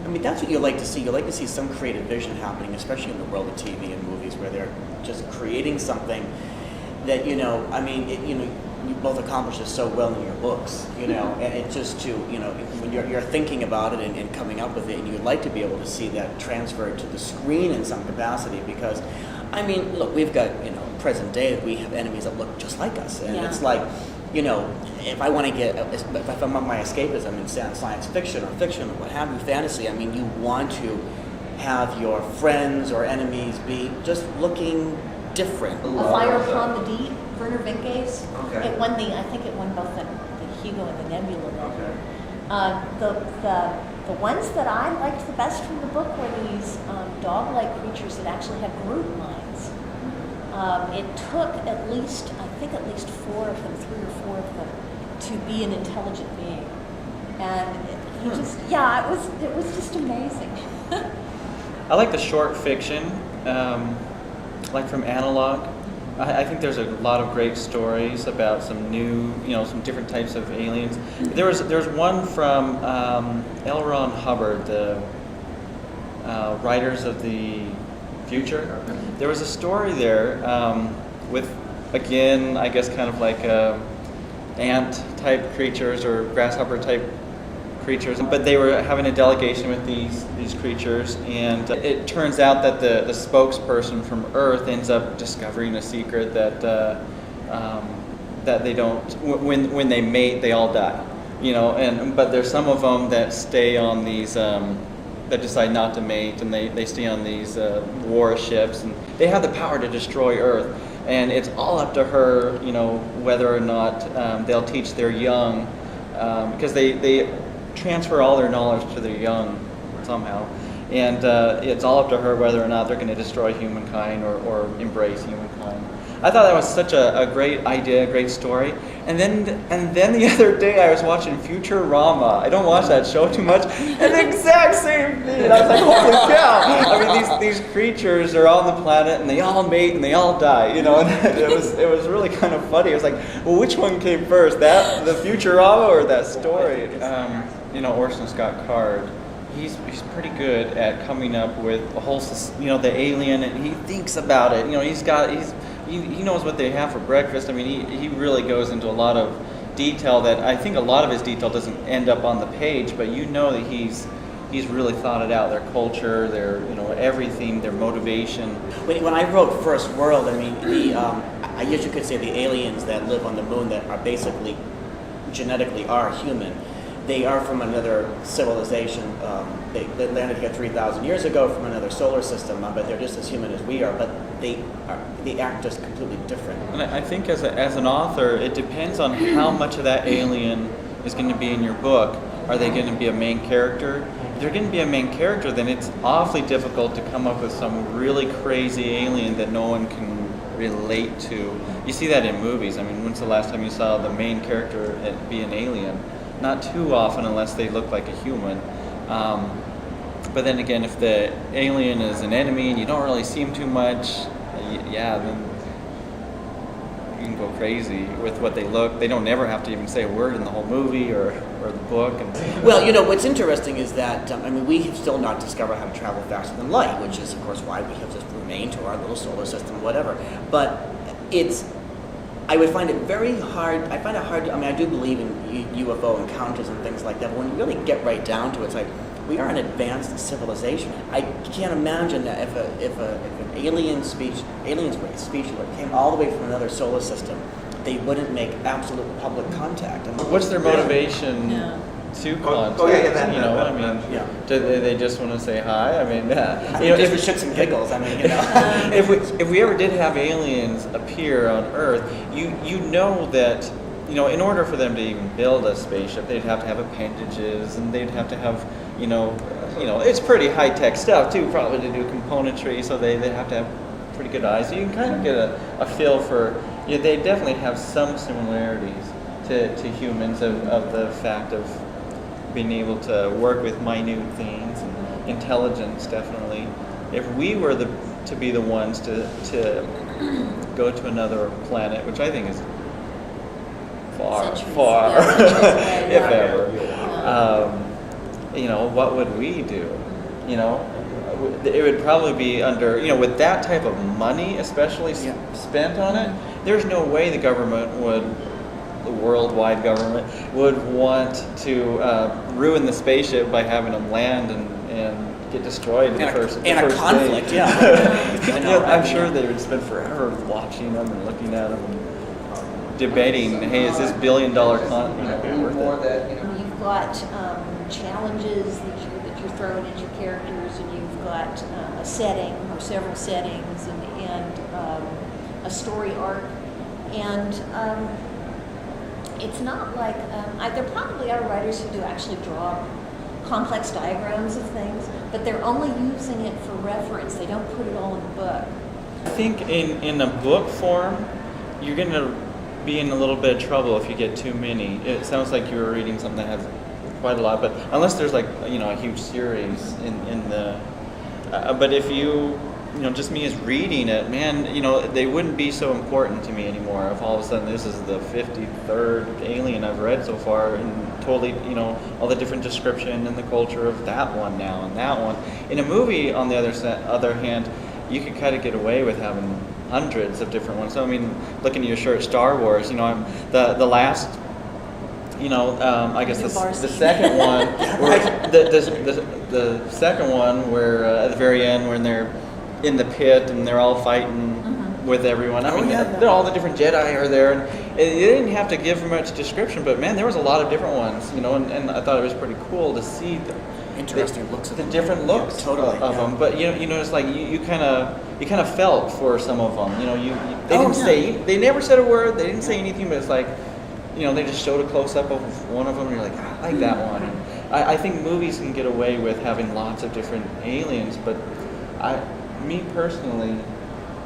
mean, that's what you like to see. You like to see some creative vision happening, especially in the world of TV and movies, where they're just creating something that, you know, I mean, you both accomplish this so well in your books, you know, and it just to, you know, when you're thinking about it and coming up with it, and you'd like to be able to see that transferred to the screen in some capacity, because, I mean, look, we've got, you know, present day, we have enemies that look just like us, and it's like, you know, if I want to get, if I'm on my escapism in science fiction or fiction or what have you, fantasy, I mean, you want to have your friends or enemies be just looking different. A Fire Upon the Deep, Werner Vinke's. Okay. I think it won both the Hugo and the Nebula. Okay. The ones that I liked the best from the book were these dog-like creatures that actually had group minds. It took at least 4 of them, 3 or 4 of them, to be an intelligent being, and it was just amazing. I like the short fiction, like from Analog. I think there's a lot of great stories about some new, you know, some different types of aliens. There's one from L. Ron Hubbard, the Writers of the Future. There was a story there with, again, I guess kind of like ant-type creatures or grasshopper-type creatures, but they were having a delegation with these creatures, and it turns out that the spokesperson from Earth ends up discovering a secret that that they don't, when they mate, they all die, you know, but there's some of them that stay on these that decide not to mate, and they stay on these warships, and they have the power to destroy Earth, and it's all up to her, you know, whether or not they'll teach their young, because they transfer all their knowledge to their young somehow, and it's all up to her whether or not they're going to destroy humankind or embrace humankind. I thought that was such a great idea, a great story. And then the other day I was watching Futurama. I don't watch that show too much, and the exact same thing. And I was like, holy cow! I mean, these creatures are on the planet, and they all mate, and they all die. You know, and it was really kind of funny. It was like, well, which one came first, the Futurama or that story? You know, Orson Scott Card. He's pretty good at coming up with a whole, you know, the alien, and he thinks about it. You know, he knows what they have for breakfast. I mean, he really goes into a lot of detail that I think a lot of his detail doesn't end up on the page, but you know that he's really thought it out. Their culture, their, you know, everything, their motivation. When I wrote First World, I mean, I guess you could say the aliens that live on the moon that are basically genetically are human. They are from another civilization. They landed here 3,000 years ago from another solar system, but they're just as human as we are. But they act just completely different. And I think as an author, it depends on how much of that alien is going to be in your book. Are they going to be a main character? If they're going to be a main character, then it's awfully difficult to come up with some really crazy alien that no one can relate to. You see that in movies. I mean, when's the last time you saw the main character be an alien? Not too often, unless they look like a human. But then again, if the alien is an enemy and you don't really see him too much, then you can go crazy with what they look. They don't ever have to even say a word in the whole movie or the book. Well, you know, what's interesting is that, I mean, we have still not discovered how to travel faster than light, which is, of course, why we have just remained to our little solar system, whatever. But I would find it very hard. I find it hard. I mean, I do believe in UFO encounters and things like that. But when you really get right down to it, it's like we are an advanced civilization. I can't imagine that if an alien species came all the way from another solar system, they wouldn't make absolute public contact. I mean, what's their motivation to contact? You know, I mean, do they just want to say hi? I mean, you know, just for shits and giggles. I mean, you know, if we ever did have aliens appear on Earth, you know that, you know, in order for them to even build a spaceship, they'd have to have appendages, and they'd have to have, you know, it's pretty high tech stuff too, probably to do componentry. So they have to have pretty good eyes. So you can kind of get a feel for. Yeah, they definitely have some similarities to humans of the fact of being able to work with minute things, and intelligence definitely. If we were to be the ones to go to another planet, which I think is far, if ever, what would we do? It would probably be under, with that type of money, especially spent on it. There's no way the worldwide government would want to ruin the spaceship by having them land and get destroyed in the first conflict. day. Yeah, I'm sure they would spend forever watching them and looking at them and debating, hey, is this $1 billion worth it? You've got challenges that you're throwing at your characters, and you've got a setting or several settings and a story arc. And it's not like, there probably are writers who do actually draw complex diagrams of things, but they're only using it for reference. They don't put it all in the book. I think in a book form, you're going to be in a little bit of trouble if you get too many. It sounds like you were reading something that has quite a lot, but unless there's a huge series in the, but if just me as reading it, man, they wouldn't be so important to me anymore if all of a sudden this is the 53rd Alien I've read so far, and totally, all the different description and the culture of that one now and that one. In a movie, on the other hand, you could kind of get away with having hundreds of different ones. So, looking at your short Star Wars, I'm the last, I guess the second one, where the second one where at the very end when they're in the pit and they're all fighting with everyone. All the different Jedi are there, and they didn't have to give much description, but man, there was a lot of different ones, and I thought it was pretty cool to see the interesting looks of the different looks of them. But it's like you kind of felt for some of them. They never said a word, they didn't say anything, but it's like they just showed a close up of one of them, and you're like, I like that one. I think movies can get away with having lots of different aliens, but me personally,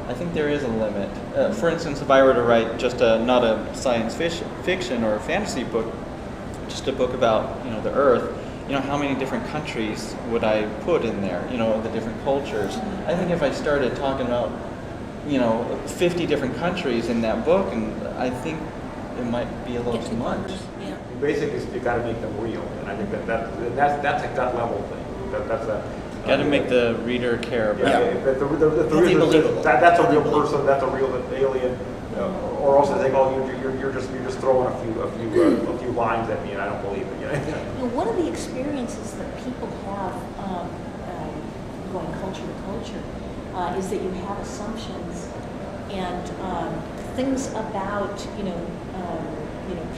I think there is a limit. For instance, if I were to write just not a science fiction or a fantasy book, just a book about the Earth, how many different countries would I put in there? The different cultures. I think if I started talking about 50 different countries in that book, and I think it might be a little too much. Yeah. Basically, you got to make them real, and I think that's a gut level thing. That's a Got to make the reader care about it. That's a real person. That's a real alien. Or else they think, oh, you're just throwing a few lines at me, and I don't believe it. One of the experiences that people have going culture to culture is that you have assumptions and things about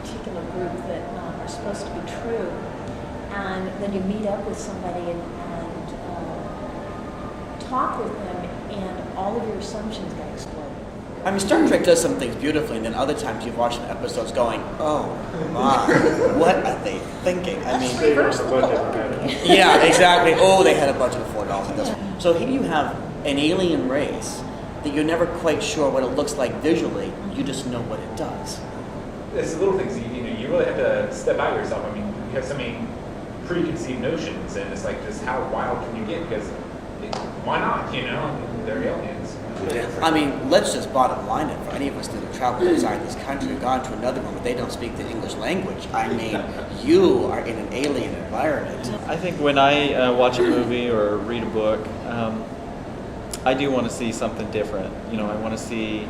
particular group that are supposed to be true, and then you meet up with somebody and talk with them, and all of your assumptions get exploded. Star Trek does some things beautifully, and then other times you've watched the episodes going, oh my, what are they thinking? Reverse the whole. Yeah, exactly. Oh, they had a budget of $4 on this. So here you have an alien race that you're never quite sure what it looks like visually. You just know what it does. It's the little things you really have to step out yourself. You have so many preconceived notions, and it's like, just how wild can you get? Because why not? They're aliens. Let's just bottom line it. For any of us that have traveled outside this country or gone to another one where they don't speak the English language, you are in an alien environment. I think when I watch a movie or read a book, I do want to see something different. I want to see,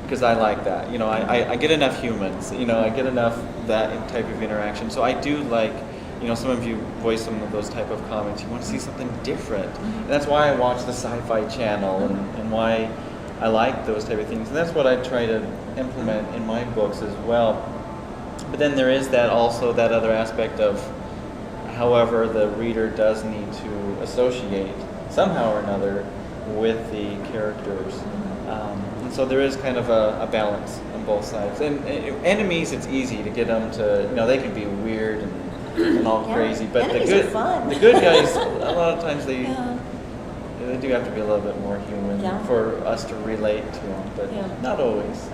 because I like that. I get enough humans. I get enough that type of interaction. So I do like. Some of you voice some of those type of comments. You want to see something different. And that's why I watch the Sci-Fi Channel and why I like those type of things. And that's what I try to implement in my books as well. But then there is that other aspect of, however, the reader does need to associate somehow or another with the characters. And so there is kind of a balance on both sides. And enemies, it's easy to get them to, they can be weird and all crazy, but the good guys, a lot of times they do have to be a little bit more human for us to relate to them, but not always.